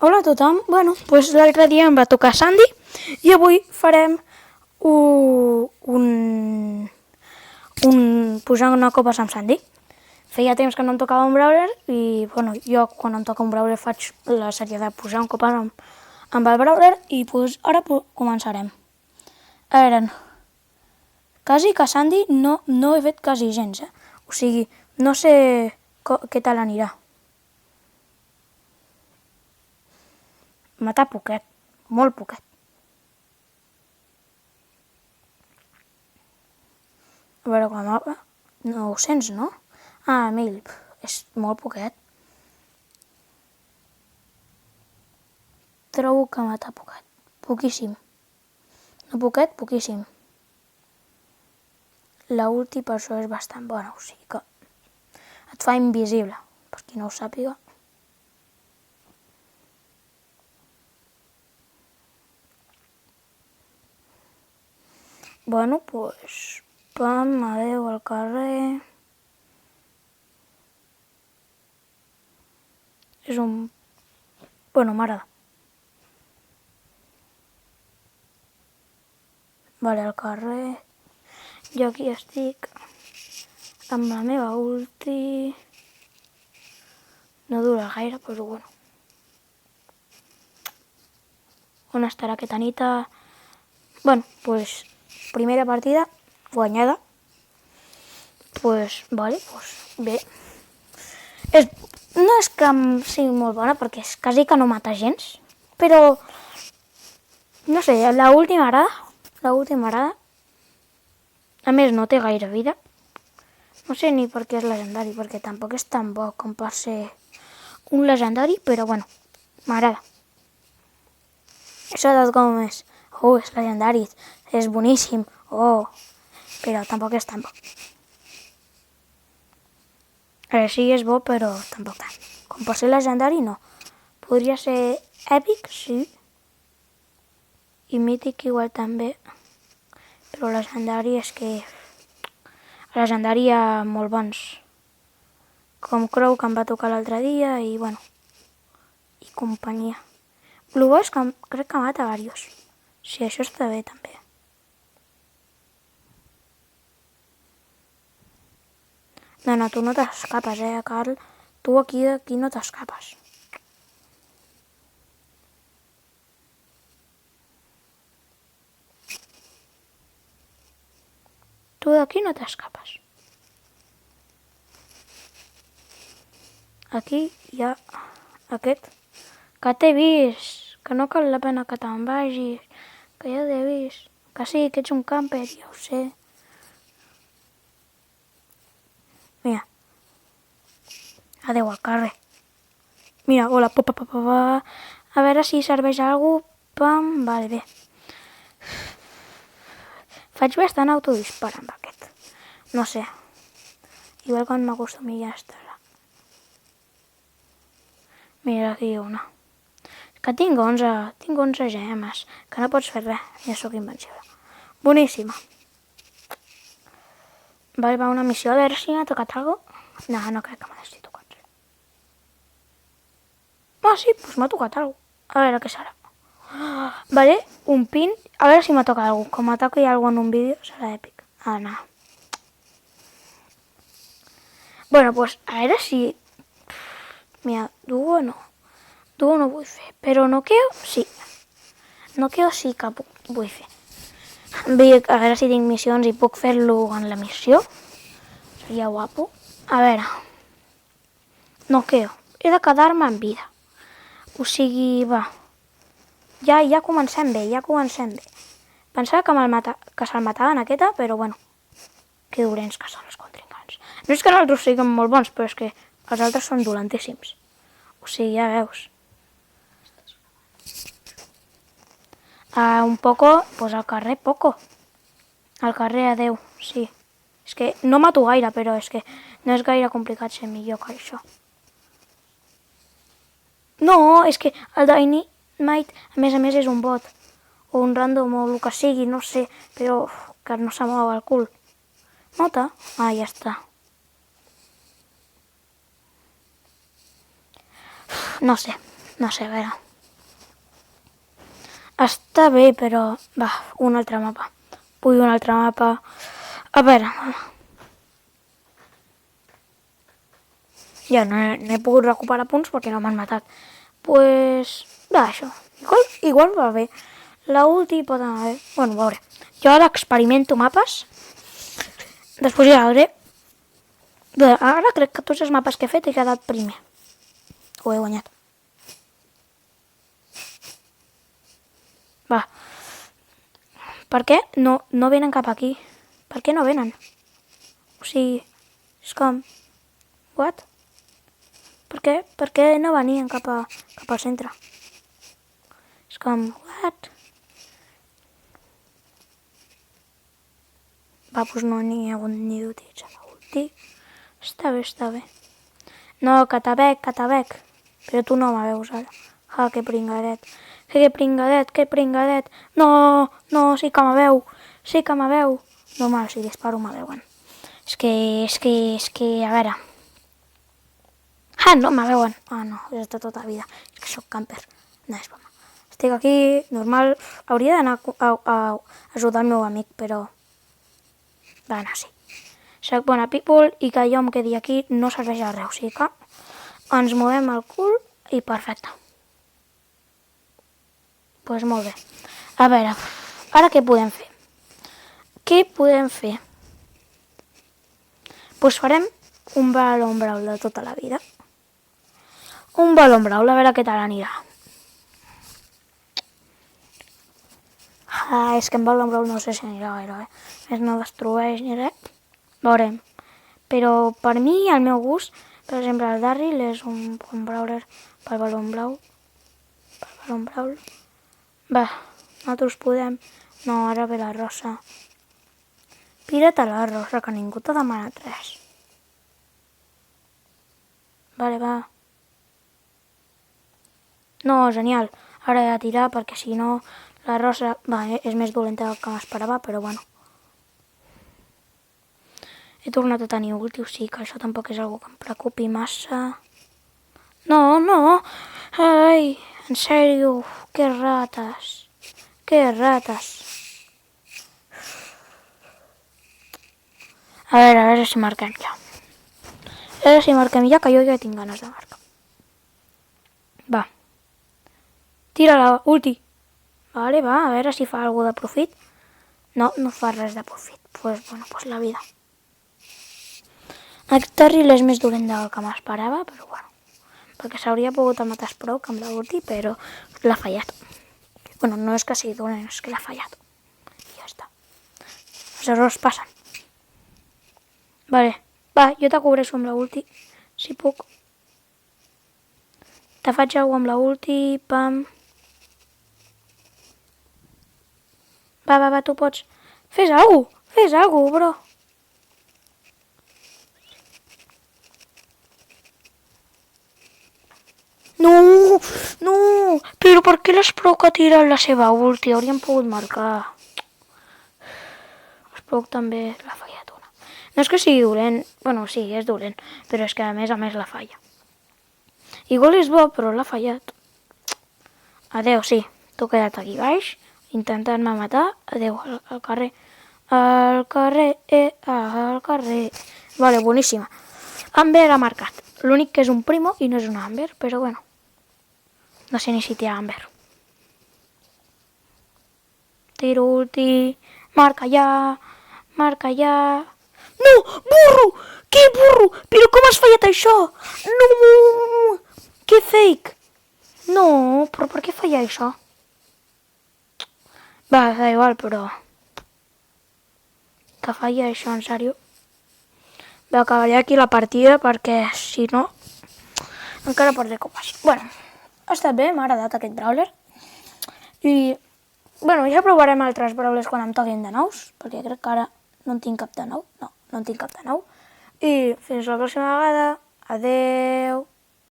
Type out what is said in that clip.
Hola a tothom. Doncs l'altre dia em va tocar Sandy i avui farem un posar una copes amb Sandy. Feia temps que no em tocava un brawler i jo quan em toca un brawler faig la sèrie de posar un copes amb el brawler i ara començarem. A veure, quasi que Sandy no he fet quasi gens, o sigui, no sé què tal anirà. Matar poquet, molt poquet. A veure, com a 900, no? 1000, és molt poquet. Trobo que matar poquet, poquíssim. No poquet, poquíssim. La ulti per això és bastant bona, o sigui que et fa invisible, per qui no ho sàpiga. Doncs, pam, adeu al carrer. És un... m'agrada. Vale, al carrer. Jo aquí estic amb la meva ulti. No dura gaire, però bueno. On estarà aquesta nit? Primera partida guanyada. Bé. No és que sigui molt bona, perquè és quasi que no mata gens, però, no sé, l'última m'agrada. A més, no té gaire vida. No sé ni per què és legendari, perquè tampoc és tan bo com per ser un legendari, però m'agrada. Això de com és, és legendari, és boníssim, però tampoc és tan bo. Sí, és bo, però tampoc tant. Com per ser legendari, no. Podria ser èpic, sí. I mític igual també. Però legendari és que... Legendari hi ha molt bons. Com Crow, que em va tocar l'altre dia, i i companyia. El bo és que crec que mata varios. Sí, això està bé també. No, tu no t'escapes, Carl? Tu aquí no t'escapes. Tu d'aquí no t'escapes. Aquí hi ha aquest que t'he vist, que no cal la pena que te'n vagis, que ja t'he vist, que sí, que ets un camper, ja ho sé. Mira. Adeu al carrer. Mira, hola, a veure si serveix alguna cosa. Pam, vale, bé. Faig bastant autodispar amb aquest. No sé. Igual quan m'acostumi ja estarà. Mira, aquí hi ha una. Que tinc 11 gemes. Que no pots fer res. Ja sóc invencible. Boníssima. Vale, va una missió, a veure si m'ha tocat alguna cosa. No crec que m'hagi tocat res. Sí, doncs m'ha tocat alguna cosa. A veure què serà. Vale, un pin. A veure si m'ha tocat alguna cosa. Com m'atoqui alguna cosa en un vídeo, serà èpic. No. Doncs a veure si... Mira, duo no. Duo no vull fer. Però noqueo sí. Noqueo sí que vull fer. A veure si tinc missions i puc fer-lo en la missió. Seria guapo. A veure. Noqueo. He de quedar-me en vida. O sigui, va. Ja comencem bé. Pensava que se'l mataven aquesta, però que dolents que són els contrincants. No és que els altres siguin molt bons, però és que els altres són dolentíssims. O sigui, ja veus. Un poco, pues al carrer poco. Al carrer adeu, sí. És que no mato gaire, però és que no és gaire complicat ser millor que això. No, és que el Dynamite, a més, és un bot. O un random, o el que sigui, no sé, però que no se mou el cul. Nota? Ja està. No sé, a veure. Està bé, però... Va, un altre mapa. Vull un altre mapa. A veure... Ja no he pogut recuperar punts perquè no m'han matat. Pues... Va, això. Igual va bé. La ulti pot anar bé. Bueno, a veure. Jo ara experimento mapes. Després ja veuré. Bé, ara crec que tots els mapes que he fet he quedat primer. Ho he guanyat. Va. Per què no venen cap aquí? Per què no venen? O sigui, és com... What? Per què no venien cap al centre? És com... What? Va, doncs no n'hi ha hagut ni d'utilitzar l'ulti. Està bé. No, Catabec. Però tu no me veus ara. Ah, que pringadet. Que pringadet. No, sí que me veu. Normal, si disparo me veuen. És que, a veure... Ah, no, me veuen. Ah, no, és de tota vida. És que sóc camper. No, és broma. Estic aquí, normal. Hauria d'anar a ajudar el meu amic, però... Va anar, sí. Soc bona people i que jo em quedi aquí no serveix a res. O sigui que ens movem el cul i perfecte. Doncs molt bé. A veure, ara què podem fer? Doncs farem un balon brawl de tota la vida. Un balon brawl, a veure què tal anirà. Ah, és que en balon brawl no sé si anirà gaire bé. Més no destrueix ni res. Veurem. Però per mi, al meu gust, per exemple, el Darryl és un bon brawler pel balon brawl. Va, nosaltres podem... No, ara ve la Rosa. Pira't a la Rosa, que ningú t'ha demanat res. Vale, va. No, genial. Ara he de tirar perquè si no la Rosa... Va, és més dolenta del que m'esperava, però bueno. He tornat a tenir ulti, o sigui que això tampoc és algo que em preocupi massa. No! Ai, en sèrio, que rates. A veure si marquem ja. Que jo ja tinc ganes de marcar. Va. Tira la ulti. Vale, va, a veure si fa alguna de profit. No fa res de profit. Pues la vida. Aquest Darryl és més dolent del que m'esperava, però bueno. Perquè s'hauria pogut matar prou amb la ulti, però l'ha fallat. Bueno, no és que sigui dolent, és que l'ha fallat. I ja està. Els errors passen. Vale. Va, jo te cobreixo amb la ulti, si puc. Te faig alguna amb la ulti, pam. Va, tu pots. Fes alguna, bro. No, però per què l'Sprout ha tirat la seva ulti? Hauríem pogut marcar. L'Sprout també l'ha fallat una. No és que sigui dolent, bueno, sí, és dolent, però és que a més la falla. Igual és bo, però l'ha fallat. Adeu, sí, tu queda't aquí baix, intentant-me matar. Adeu, al carrer. Al carrer. Vale, boníssima. Amber ha marcat. L'únic que és un primo i no és una Amber, però bueno. No sé ni si té Amber. Tiro ulti. Marca ja. No! Burro! Que burro! Però com has fallat això? No! Que fake! No, però per què falla això? Va, da igual, però... Que falla això, en sèrio? Va, acabaré aquí la partida perquè, si no, encara perdré copes. Bueno, ha estat bé, m'ha agradat aquest brawler. I, bueno, ja provarem altres brawlers quan em toquin de nous, perquè crec que ara no en tinc cap de nou. No en tinc cap de nou. I fins la pròxima vegada. Adeu!